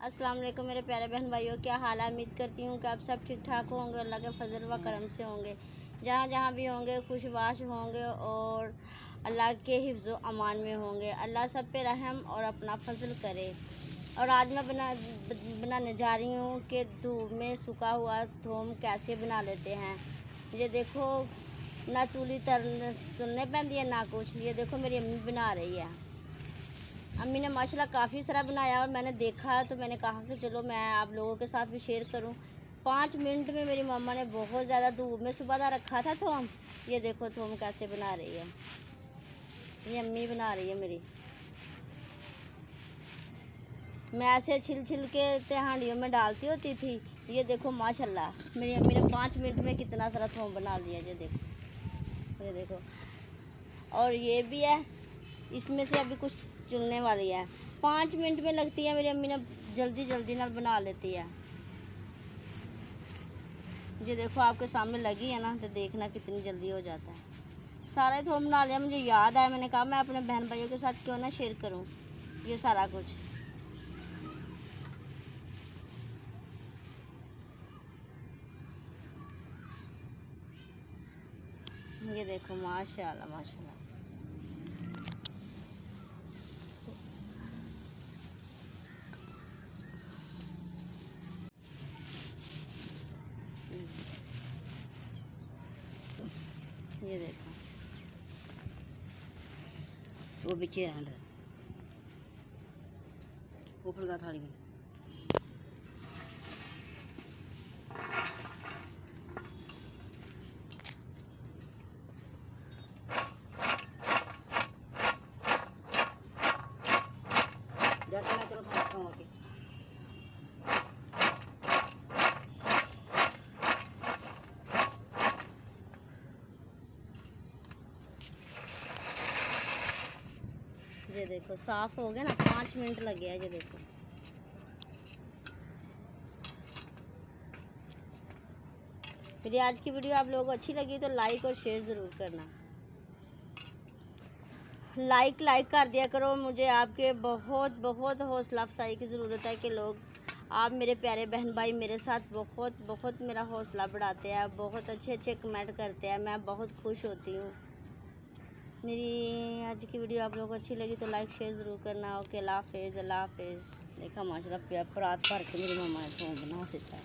अस्सलाम वालेकुम मेरे प्यारे बहन भाइयों, क्या हाल है। उम्मीद करती हूँ कि आप सब ठीक ठाक होंगे, अल्लाह के फजल व करम से होंगे। जहाँ जहाँ भी होंगे खुशबाश होंगे और अल्लाह के हिफ्ज़ व अमान में होंगे। अल्लाह सब पे रहम और अपना फजल करे। और आज मैं बनाने जा रही हूँ कि धूप में सूखा हुआ थोम कैसे बना लेते हैं। ये देखो, ना चूल्ही तुलने पैंदी है ना कुछ। ये देखो मेरी अम्मी बना रही है। अम्मी ने माशाल्लाह काफ़ी सारा बनाया और मैंने देखा तो मैंने कहा कि चलो मैं आप लोगों के साथ भी शेयर करूं। 5 मिनट में मेरी मम्मा ने बहुत ज़्यादा धूप में सुबह का रखा था थोम। ये देखो थोम कैसे बना रही है, ये अम्मी बना रही है मेरी। मैं ऐसे छिल छिल के हांडियों में डालती होती थी। ये देखो माशाल्लाह मेरी अम्मी ने 5 मिनट में कितना सारा थोम बना लिया। ये देखो, ये देखो। और ये भी है, इसमें से अभी कुछ चुनने वाली है। 5 मिनट में लगती है मेरी अम्मी ने, जल्दी जल्दी ना बना लेती है। ये देखो आपके सामने लगी है ना, तो देखना कितनी जल्दी हो जाता है। सारे थोम बना लिया। मुझे याद आया, मैंने कहा मैं अपने बहन भाइयों के साथ क्यों ना शेयर करूं ये सारा कुछ। ये देखो माशाल्लाह माशाल्लाह। ये देखो वो पीछे हैंड ऊपर का थाली में। जैसे मैं चलो खाता हूँ अभी। ये देखो साफ हो गया ना, 5 मिनट लग गया। ये देखो मेरी आज की वीडियो आप लोगों को अच्छी लगी तो लाइक और शेयर ज़रूर करना। लाइक कर दिया करो। मुझे आपके बहुत बहुत हौसला अफजाई की ज़रूरत है कि लोग, आप मेरे प्यारे बहन भाई मेरे साथ बहुत बहुत मेरा हौसला बढ़ाते हैं, बहुत अच्छे अच्छे कमेंट करते हैं। मैं बहुत खुश होती हूँ। मेरी आज की वीडियो आप लोगों को अच्छी लगी तो लाइक शेयर ज़रूर करना। ओके, अल्लाह हाफिज़। देखा माशाल्लाह परात भर के मेरी मम्मा ने थोम बना देता है।